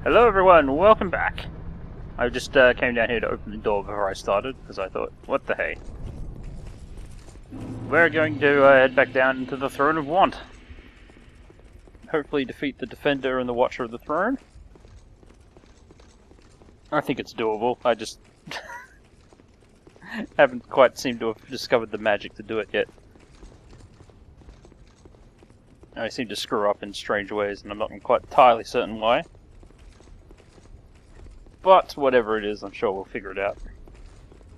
Hello everyone, welcome back. I just came down here to open the door before I started, because I thought, what the hey. We're going to head back down into the Throne of Want. Hopefully defeat the Defender and the Watcher of the Throne. I think it's doable, I just haven't quite seemed to have discovered the magic to do it yet. I seem to screw up in strange ways, and I'm not quite entirely certain why. But whatever it is, I'm sure we'll figure it out.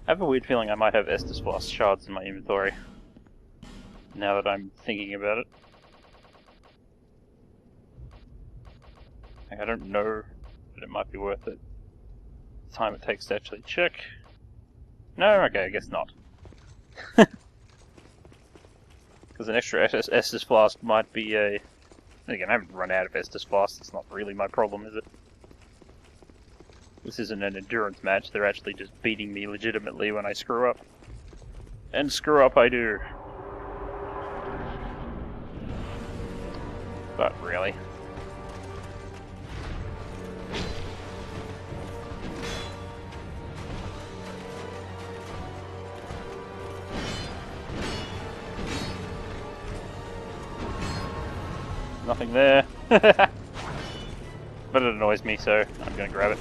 I have a weird feeling I might have Estus Floss shards in my inventory, now that I'm thinking about it. I don't know, but it might be worth it. The time it takes to actually check. No, okay, I guess not. Because an extra Estus Flask might be a... Again, I haven't run out of Estus Flasks, it's not really my problem, is it? This isn't an endurance match, they're actually just beating me legitimately when I screw up. And screw up I do. But really. Nothing there. But it annoys me, so I'm gonna grab it.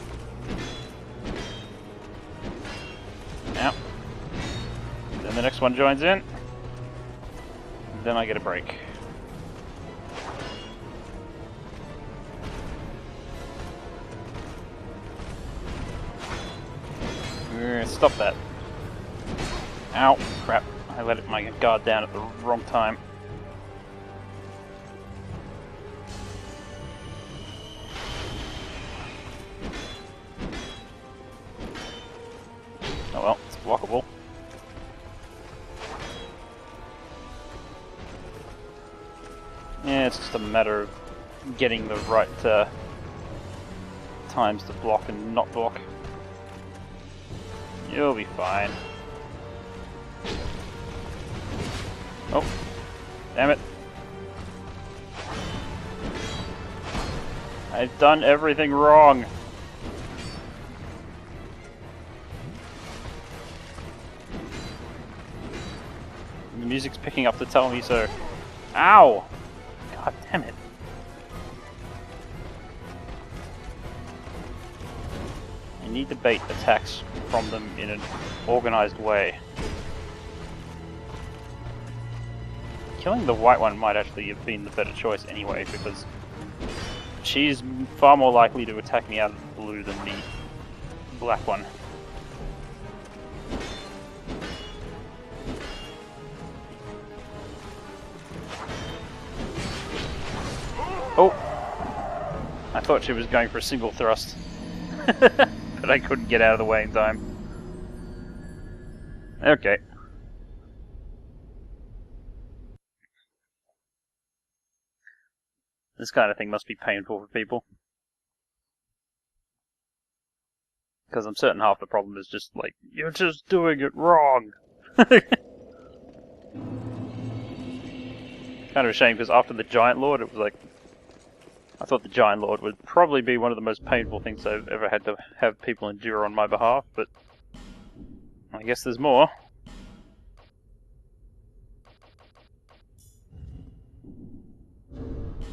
Now. Then the next one joins in. Then I get a break. Stop that. Ow, crap. I let my guard down at the wrong time. Oh well, it's blockable. Yeah, it's just a matter of getting the right times to block and not block. You'll be fine. Oh, damn it. I've done everything wrong. The music's picking up to tell me so. Ow! God damn it. I need to bait attacks from them in an organized way. Killing the white one might actually have been the better choice anyway, because she's far more likely to attack me out of the blue than the black one. Oh! I thought she was going for a single thrust. But I couldn't get out of the way in time. Okay. This kind of thing must be painful for people. Because I'm certain half the problem is just like, you're just doing it wrong! Kind of a shame, because after the Giant Lord, it was like... I thought the Giant Lord would probably be one of the most painful things I've ever had to have people endure on my behalf, but... I guess there's more.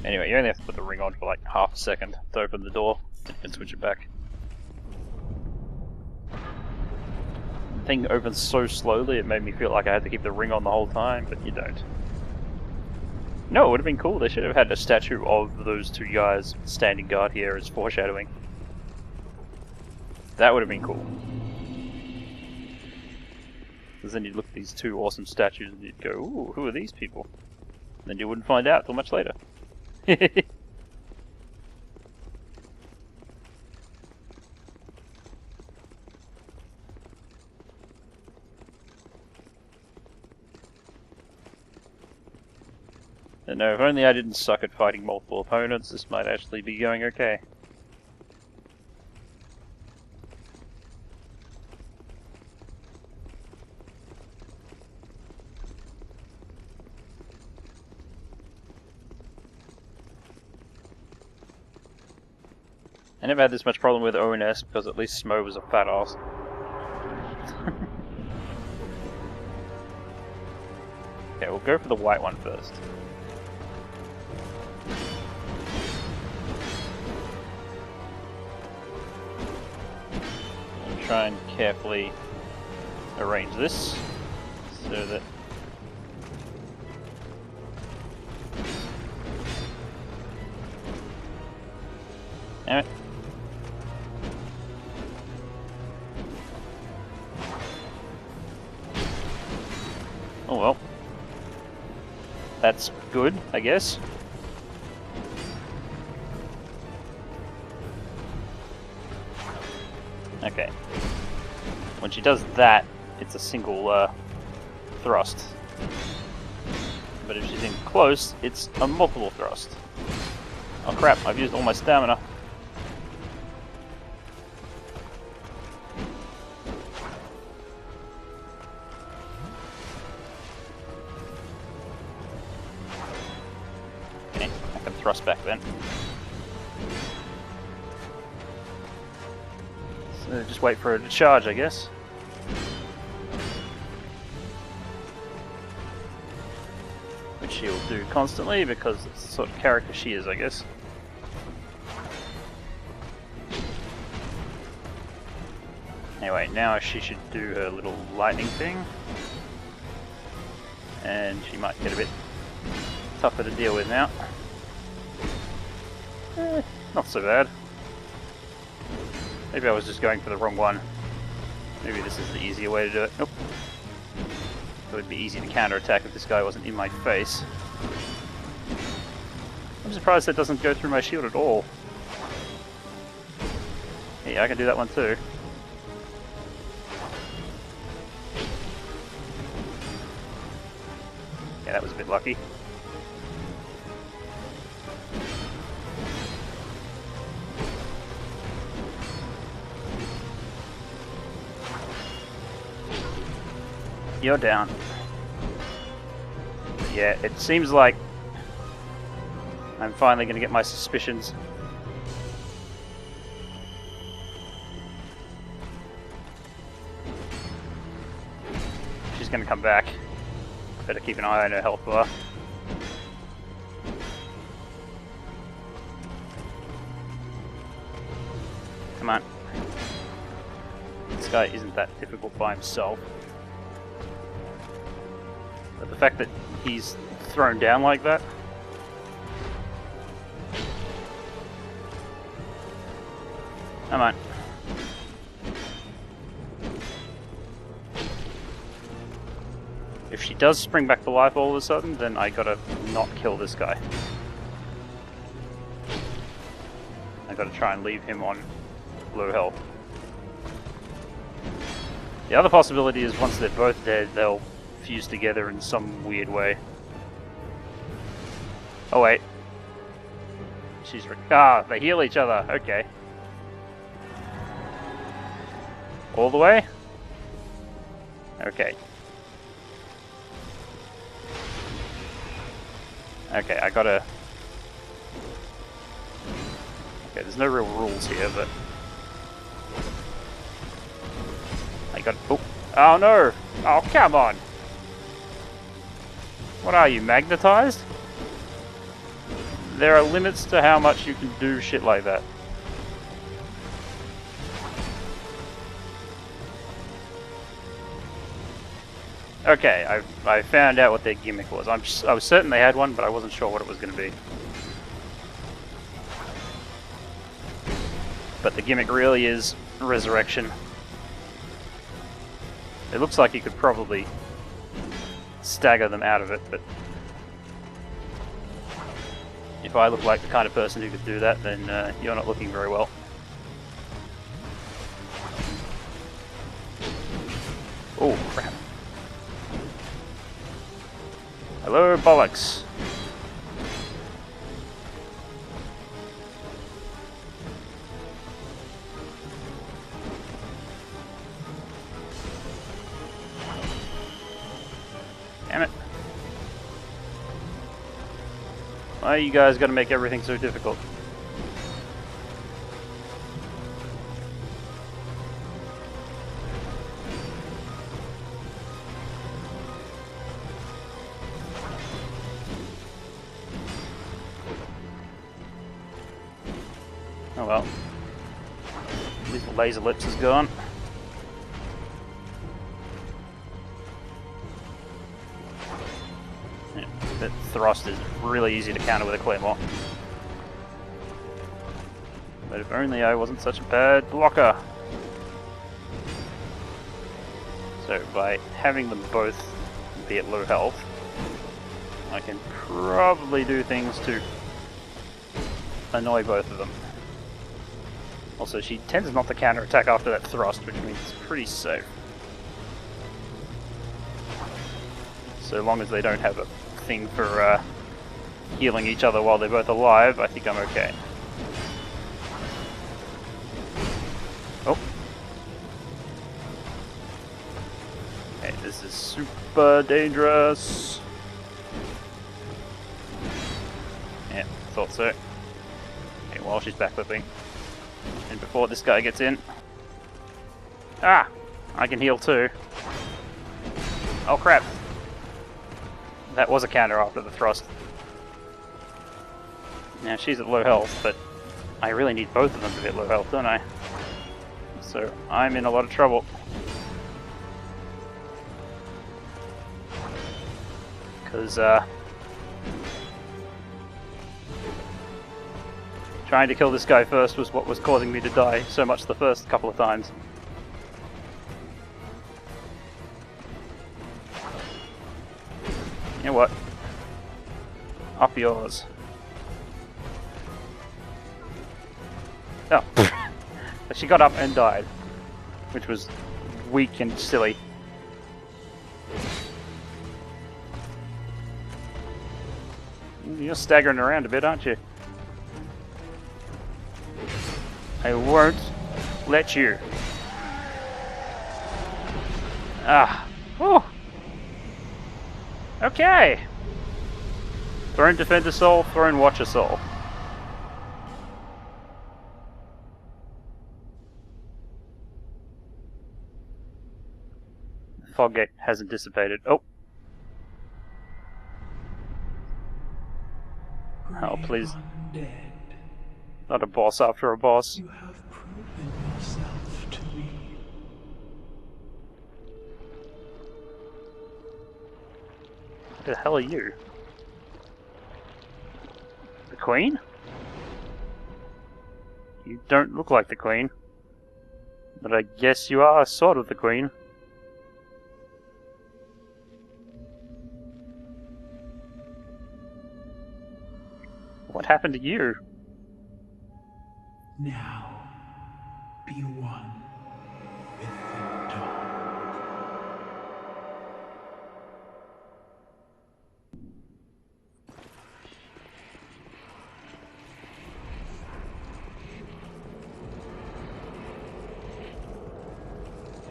Anyway, you only have to put the ring on for like half a second to open the door, and switch it back. The thing opens so slowly, it made me feel like I had to keep the ring on the whole time, but you don't. No, it would have been cool. They should have had a statue of those two guys standing guard here as foreshadowing. That would have been cool. Because then you'd look at these two awesome statues and you'd go, ooh, who are these people? And then you wouldn't find out till much later. No, if only I didn't suck at fighting multiple opponents, this might actually be going okay. I never had this much problem with ONS because at least Smo was a fat ass. Okay, we'll go for the white one first. I'll try and carefully arrange this so that damn it. Oh well. That's good, I guess. Okay. When she does that, it's a single thrust. But if she's in close, it's a multiple thrust. Oh crap, I've used all my stamina. Okay, I can thrust back then. So just wait for her to charge, I guess. Which she'll do constantly because it's the sort of character she is, I guess. Anyway, now she should do her little lightning thing. And she might get a bit tougher to deal with now. Not so bad. Maybe I was just going for the wrong one. Maybe this is the easier way to do it. Nope. It would be easy to counterattack if this guy wasn't in my face. I'm surprised that doesn't go through my shield at all. Yeah, I can do that one too. Yeah, that was a bit lucky. You're down. Yeah, it seems like I'm finally going to get my suspicions. She's going to come back. Better keep an eye on her health bar. Come on. This guy isn't that difficult by himself. But the fact that he's thrown down like that. Come on. If she does spring back to life all of a sudden, then I gotta not kill this guy. I gotta try and leave him on low health. The other possibility is once they're both dead, they'll fuse together in some weird way. Oh wait. They heal each other, okay. All the way? Okay. Okay, I gotta... Okay, there's no real rules here, but... I got... Oh no! Oh, come on! What are you, magnetized? There are limits to how much you can do shit like that. Okay, I found out what their gimmick was. I was certain they had one, but I wasn't sure what it was going to be. But the gimmick really is resurrection. It looks like you could probably stagger them out of it, but if I look like the kind of person who could do that, then you're not looking very well. Oh, crap. Hello, bollocks. Damn it. Why you guys gotta make everything so difficult? Oh well. At least the laser lips is gone. Yeah, that thrust is really easy to counter with a claymore. But if only I wasn't such a bad blocker. So by having them both be at low health, I can probably do things to annoy both of them. Also, she tends not to counter-attack after that thrust, which means it's pretty safe. So long as they don't have a thing for healing each other while they're both alive, I think I'm okay. Oh. Okay, this is super dangerous. Yeah, thought so. Okay, while she's backflipping. And before this guy gets in... Ah! I can heal too. Oh crap! That was a counter after the thrust. Now she's at low health, but I really need both of them to be at low health, don't I? So I'm in a lot of trouble. Because, trying to kill this guy first was what was causing me to die so much the first couple of times. You know what? Up yours. Oh. She got up and died. Which was weak and silly. You're staggering around a bit, aren't you? I won't let you. Ah. Whew. Okay. Throne Defender Soul, Throne Watcher Soul. The fog gate hasn't dissipated. Oh. Oh, please. Not a boss after a boss. You have proven yourself to me. What the hell are you? The Queen? You don't look like the Queen. But I guess you are sort of the Queen. What happened to you? Now, be one with the dawn.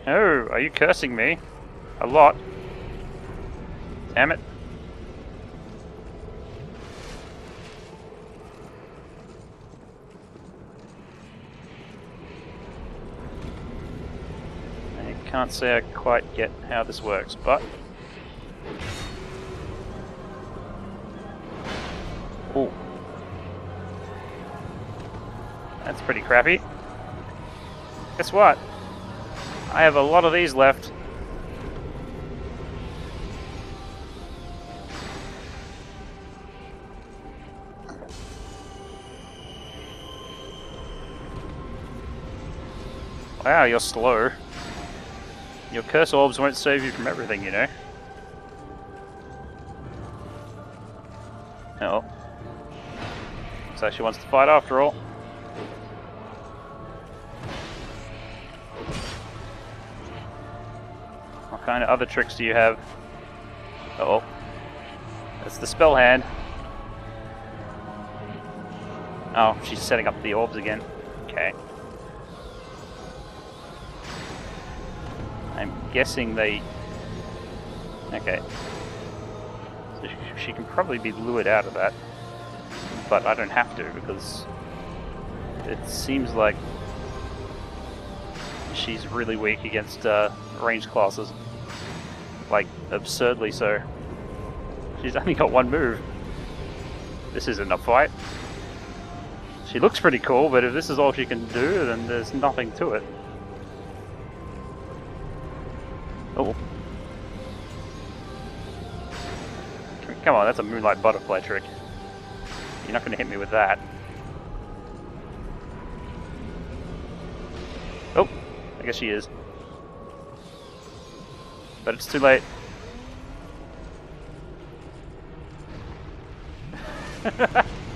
Oh, are you cursing me? A lot. Damn it. Can't say I quite get how this works, but... Ooh. That's pretty crappy. Guess what? I have a lot of these left. Wow, you're slow. Your curse orbs won't save you from everything, you know. Oh. So she wants to fight after all. What kind of other tricks do you have? Uh-oh. That's the spell hand. Oh, she's setting up the orbs again. Okay. I'm guessing they... Okay. So she can probably be lured out of that. But I don't have to, because it seems like she's really weak against ranged classes. Like, absurdly so. She's only got one move. This isn't a fight. She looks pretty cool, but if this is all she can do, then there's nothing to it. Oh. Come on, that's a moonlight butterfly trick. You're not going to hit me with that. Oh, I guess she is. But it's too late.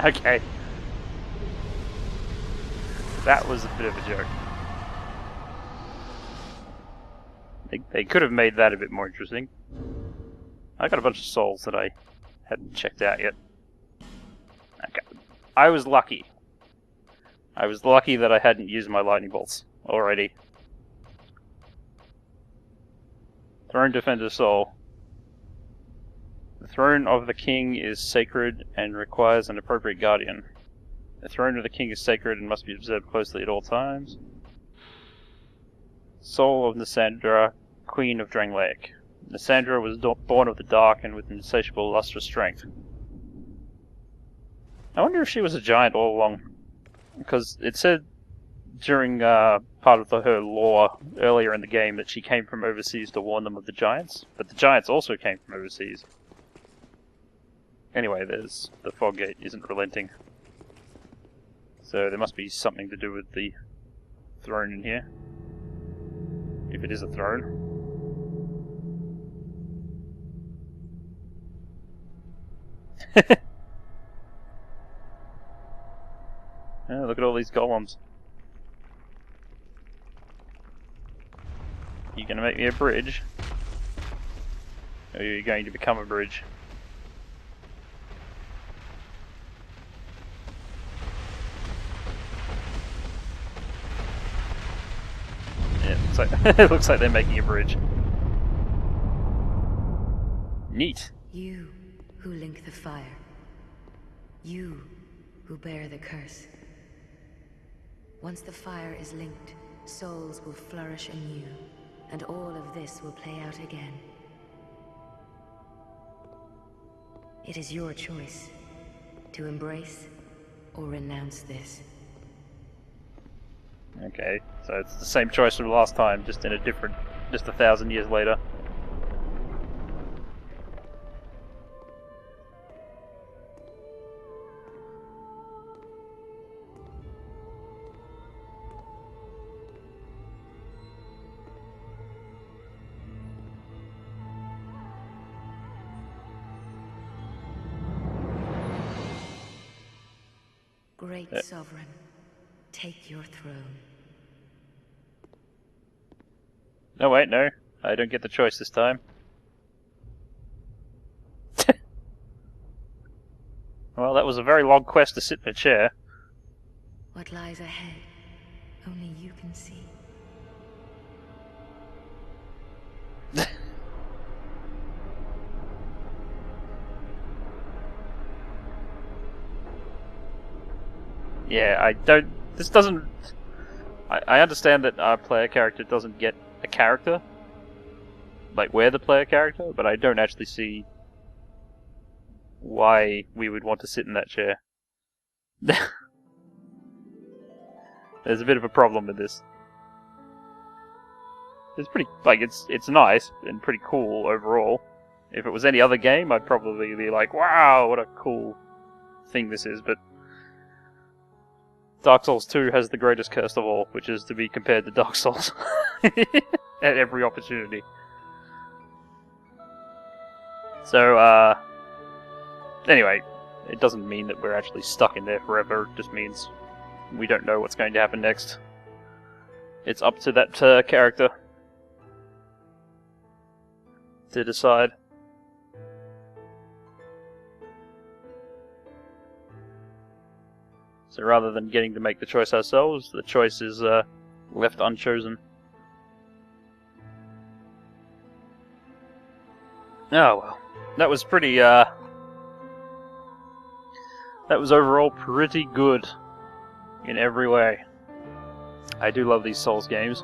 Okay. That was a bit of a joke. They could have made that a bit more interesting. I got a bunch of souls that I hadn't checked out yet. Okay. I was lucky. I was lucky that I hadn't used my lightning bolts already. Throne Defender Soul. The throne of the king is sacred and requires an appropriate guardian. The throne of the king is sacred and must be observed closely at all times. Soul of Nashandra, Queen of Drangleic. Nashandra was born of the dark and with insatiable lust for strength. I wonder if she was a giant all along, because it said during part of her lore earlier in the game that she came from overseas to warn them of the giants, but the giants also came from overseas. Anyway, there's the fog gate isn't relenting. So there must be something to do with the throne in here. If it is a throne. Oh, look at all these golems. You gonna make me a bridge? Or are you going to become a bridge? Yeah, it looks like, it looks like they're making a bridge. Neat. You who link the fire. You who bear the curse. Once the fire is linked, souls will flourish anew, and all of this will play out again. It is your choice to embrace or renounce this. Okay, so it's the same choice from last time, just in a different, just 1,000 years later. Great Sovereign, take your throne. No, wait, no. I don't get the choice this time. Well, that was a very long quest to sit in a chair. What lies ahead, only you can see. Yeah, I don't... This doesn't... I understand that our player character doesn't get a character. Like, we're the player character, but I don't actually see why we would want to sit in that chair. There's a bit of a problem with this. It's pretty... Like, it's nice and pretty cool overall. If it was any other game, I'd probably be like, wow, what a cool thing this is, but... Dark Souls 2 has the greatest curse of all, which is to be compared to Dark Souls at every opportunity. So, anyway, it doesn't mean that we're actually stuck in there forever, it just means we don't know what's going to happen next. It's up to that character to decide. So rather than getting to make the choice ourselves, the choice is left unchosen. Oh well, that was pretty. That was overall pretty good in every way. I do love these Souls games,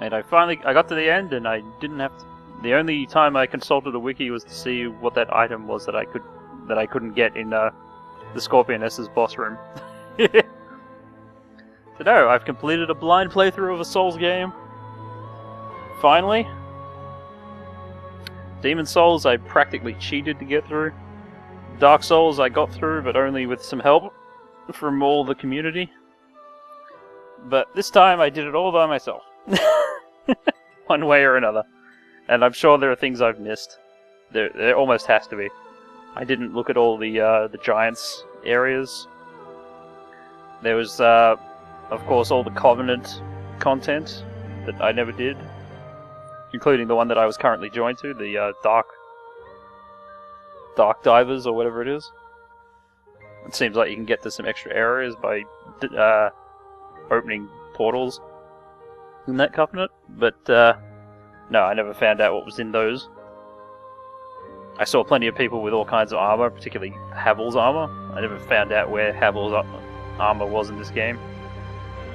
and I got to the end, and I didn't have to. The only time I consulted a wiki was to see what that item was that I couldn't get in the Scorpioness's boss room. So no, I've completed a blind playthrough of a Souls game. Finally. Demon Souls I practically cheated to get through. Dark Souls I got through, but only with some help from all the community. But this time I did it all by myself. One way or another. And I'm sure there are things I've missed. There almost has to be. I didn't look at all the Giants areas. There was, of course, all the Covenant content that I never did. Including the one that I was currently joined to, the Dark Divers, or whatever it is. It seems like you can get to some extra areas by opening portals in that Covenant, but no, I never found out what was in those. I saw plenty of people with all kinds of armor, particularly Havel's armor. I never found out where Havel's armor was in this game.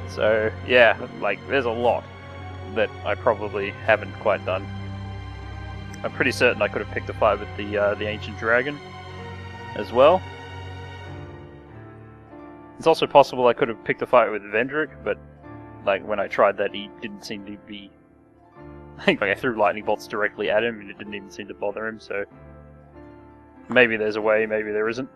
So, yeah, like, there's a lot that I probably haven't quite done. I'm pretty certain I could have picked a fight with the Ancient Dragon as well. It's also possible I could have picked a fight with Vendrick, but like when I tried that, he didn't seem to be. I think like I threw lightning bolts directly at him, and it didn't even seem to bother him. So maybe there's a way, maybe there isn't.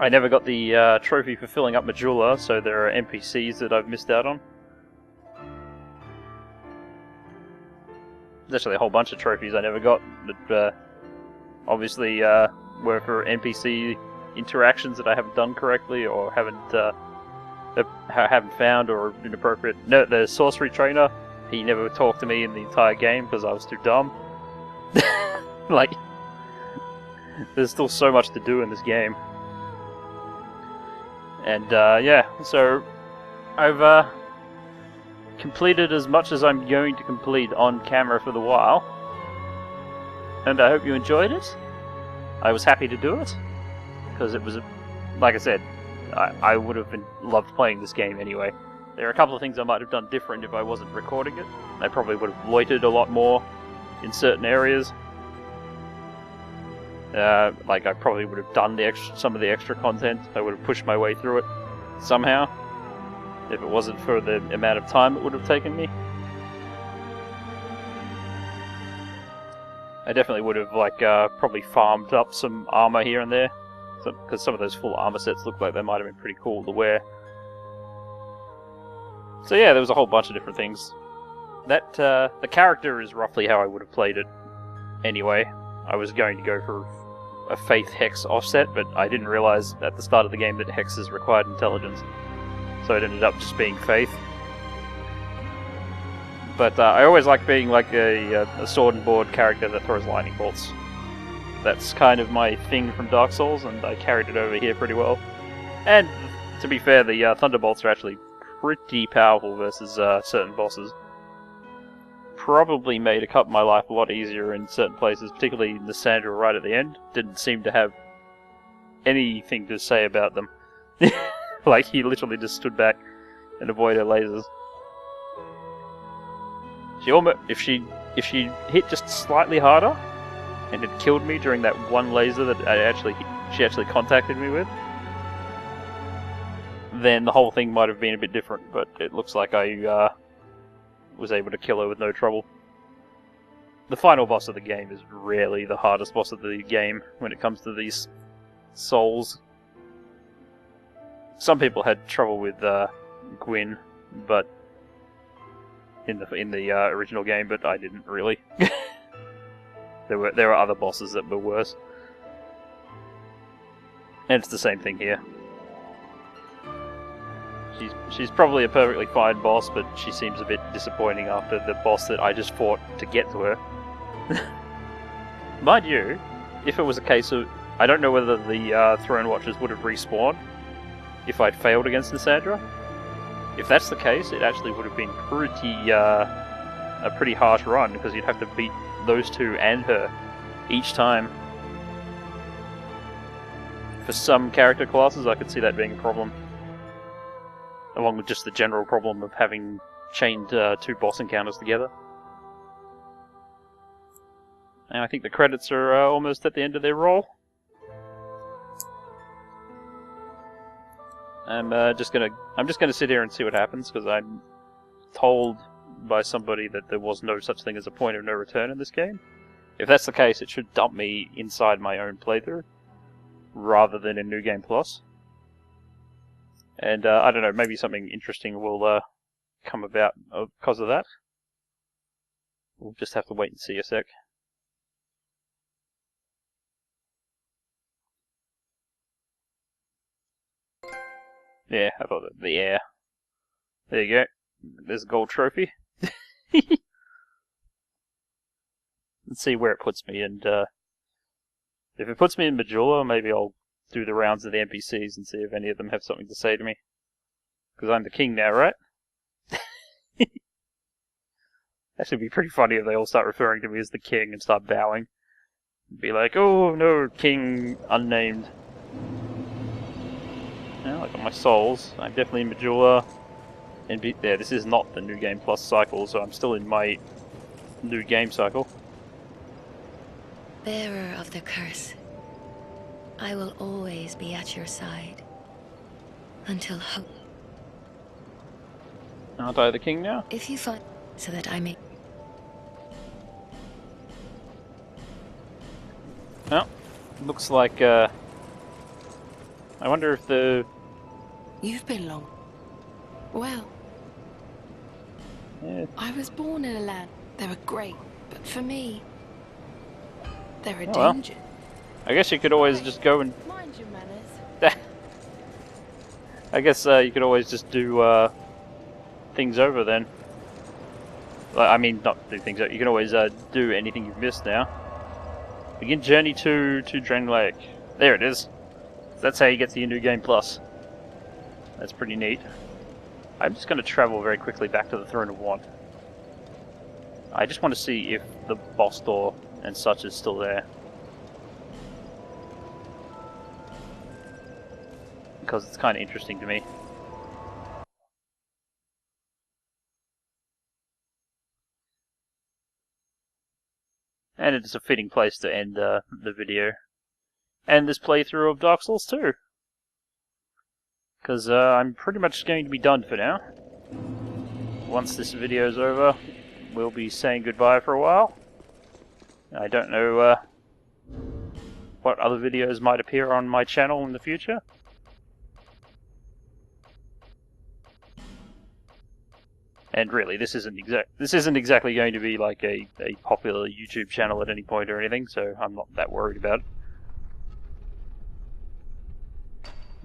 I never got the trophy for filling up Majula, so there are NPCs that I've missed out on. There's actually a whole bunch of trophies I never got, but obviously were for NPC interactions that I haven't done correctly or haven't found or inappropriate. No, the sorcery trainer, he never talked to me in the entire game because I was too dumb. Like, there's still so much to do in this game. And yeah, so I've completed as much as I'm going to complete on camera for the while. And I hope you enjoyed it. I was happy to do it. Because it was, like I said, I would have loved playing this game anyway. There are a couple of things I might have done different if I wasn't recording it. I probably would have loitered a lot more in certain areas. Like I probably would have done some of the extra content. I would have pushed my way through it somehow. If it wasn't for the amount of time it would have taken me. I definitely would have probably farmed up some armor here and there. Because some of those full armor sets look like they might have been pretty cool to wear. So yeah, there was a whole bunch of different things. That the character is roughly how I would have played it anyway. I was going to go for a Faith Hex offset, but I didn't realize at the start of the game that Hexes required intelligence. So it ended up just being Faith. But I always like being like a sword and board character that throws lightning bolts. That's kind of my thing from Dark Souls, and I carried it over here pretty well. And, to be fair, the Thunderbolts are actually pretty powerful versus certain bosses. Probably made my life a lot easier in certain places, particularly Nashandra right at the end. Didn't seem to have anything to say about them. Like, he literally just stood back and avoided lasers. She almost, if she hit just slightly harder, and had killed me during that one laser that she actually contacted me with, then the whole thing might have been a bit different, but it looks like I was able to kill her with no trouble. The final boss of the game is rarely the hardest boss of the game when it comes to these souls. Some people had trouble with Gwyn, but in the original game, but I didn't really. There were other bosses that were worse. And it's the same thing here. She's probably a perfectly fine boss, but she seems a bit disappointing after the boss that I just fought to get to her. Mind you, if it was a case of... I don't know whether the Throne Watchers would have respawned if I'd failed against Nashandra. If that's the case, it actually would have been a pretty harsh run, because you'd have to beat those two and her each time. For some character classes, I could see that being a problem. Along with just the general problem of having chained two boss encounters together. And I think the credits are almost at the end of their roll. I'm just gonna sit here and see what happens, because I'm told by somebody that there was no such thing as a point of no return in this game. If that's the case, it should dump me inside my own playthrough, rather than in New Game Plus. And I don't know, maybe something interesting will come about because of that. We'll just have to wait and see a sec. Yeah, I thought that. Yeah. There you go. There's a gold trophy. Let's see where it puts me, and if it puts me in Majula, maybe I'll do the rounds of the NPCs and see if any of them have something to say to me. Because I'm the king now, right? Actually, it'd be pretty funny if they all start referring to me as the king and start bowing. Be like, oh no, king unnamed. Now I got my souls. I'm definitely in Majula. And there, this is not the New Game Plus cycle, so I'm still in my new game cycle. Bearer of the curse, I will always be at your side. Until hope. Aren't I the king now? If you find... so that I may... Well, looks like, I wonder if the... You've been long. Well, Yeah. I was born in a land. They were great, but for me, they're a Oh, well. danger. I guess you could always just go and... Mind your manners. I guess you could always just do things over then. I mean, not do things over. You can always do anything you've missed now. Begin journey to Drain Lake. There it is. That's how you get to your New Game Plus. That's pretty neat. I'm just going to travel very quickly back to the Throne of Want. I just want to see if the boss door and such is still there. Because it's kind of interesting to me. And it's a fitting place to end the video. And this playthrough of Dark Souls 2. Because I'm pretty much going to be done for now. Once this video is over, we'll be saying goodbye for a while. I don't know what other videos might appear on my channel in the future. And really, this isn't exactly going to be like a popular YouTube channel at any point or anything, so I'm not that worried about it.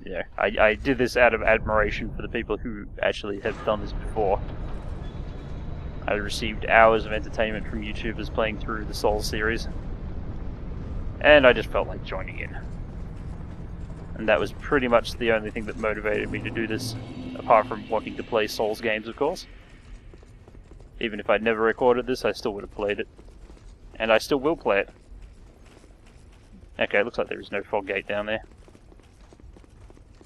Yeah, I did this out of admiration for the people who actually have done this before. I received hours of entertainment from YouTubers playing through the Souls series, and I just felt like joining in. And that was pretty much the only thing that motivated me to do this, apart from wanting to play Souls games, of course. Even if I'd never recorded this, I still would have played it. And I still will play it. Okay, looks like there is no fog gate down there.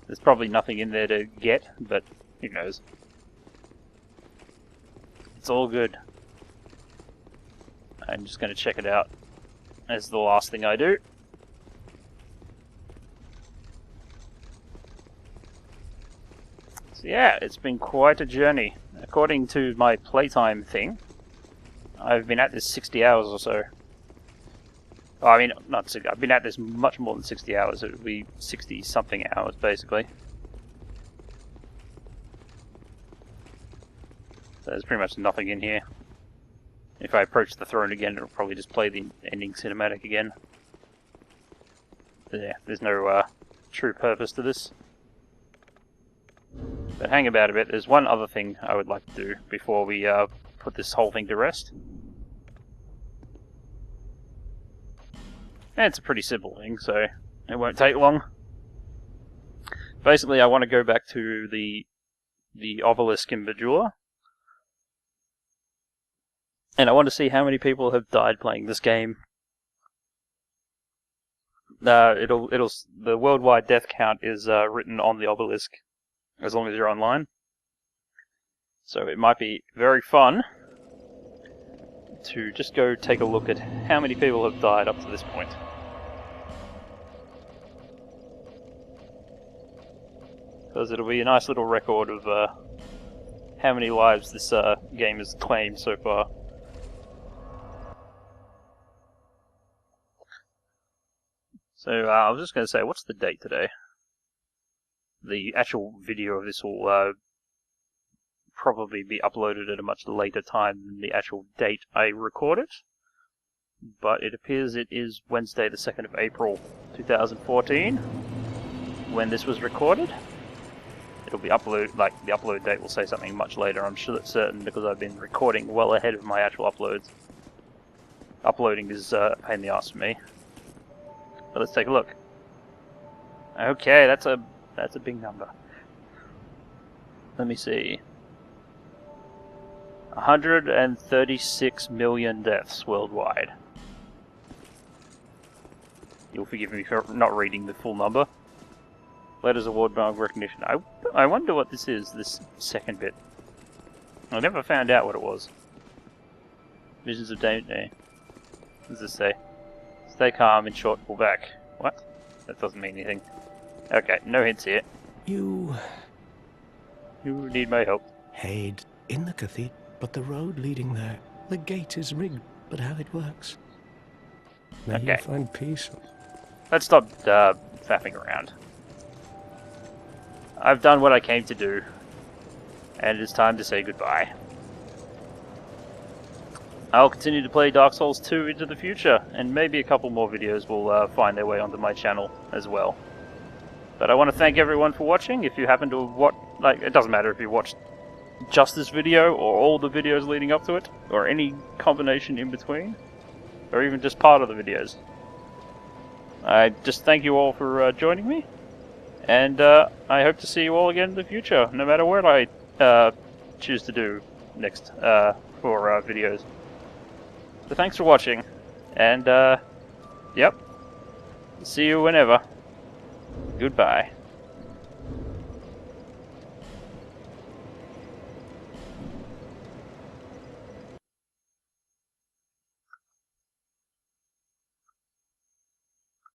There's probably nothing in there to get, but who knows. It's all good. I'm just going to check it out as the last thing I do. So yeah, it's been quite a journey. According to my playtime thing, I've been at this 60 hours or so. Oh, I mean, not 60, I've been at this much more than 60 hours. It would be 60-something hours, basically. So there's pretty much nothing in here. If I approach the throne again, it'll probably just play the ending cinematic again. But yeah, there's no true purpose to this. But hang about a bit, there's one other thing I would like to do before we put this whole thing to rest. And it's a pretty simple thing, so it won't take long. Basically, I want to go back to the obelisk in Bajula. And I want to see how many people have died playing this game. The worldwide death count is written on the obelisk, as long as you're online. So it might be very fun to just go take a look at how many people have died up to this point. because it'll be a nice little record of how many lives this game has claimed so far. So I was just going to say, what's the date today? The actual video of this will probably be uploaded at a much later time than the actual date I record it. But it appears it is Wednesday the 2nd of April 2014 when this was recorded. It'll be upload, like the upload date will say something much later, I'm sure that's certain, because I've been recording well ahead of my actual uploads. Uploading is a pain in the ass for me. But let's take a look. Okay, that's a big number. Let me see. 136 million deaths worldwide. You'll forgive me for not reading the full number. Letters award mark recognition. I wonder what this is, this second bit. I never found out what it was. Visions of danger. What does this say? Stay calm and short, pull back. What? That doesn't mean anything. Okay, no hints here. You need my help. hid in the cathedral, but the road leading there, the gate is rigged, but how it works. May you find peace. Let's stop faffing around. I've done what I came to do, and it's time to say goodbye. I'll continue to play Dark Souls 2 into the future, and maybe a couple more videos will find their way onto my channel as well. But I want to thank everyone for watching. If you happen to watch, like, it doesn't matter if you watched just this video, or all the videos leading up to it, or any combination in between, or even just part of the videos. I just thank you all for joining me, and I hope to see you all again in the future, no matter what I choose to do next for videos. So thanks for watching, and yep, see you whenever. Goodbye.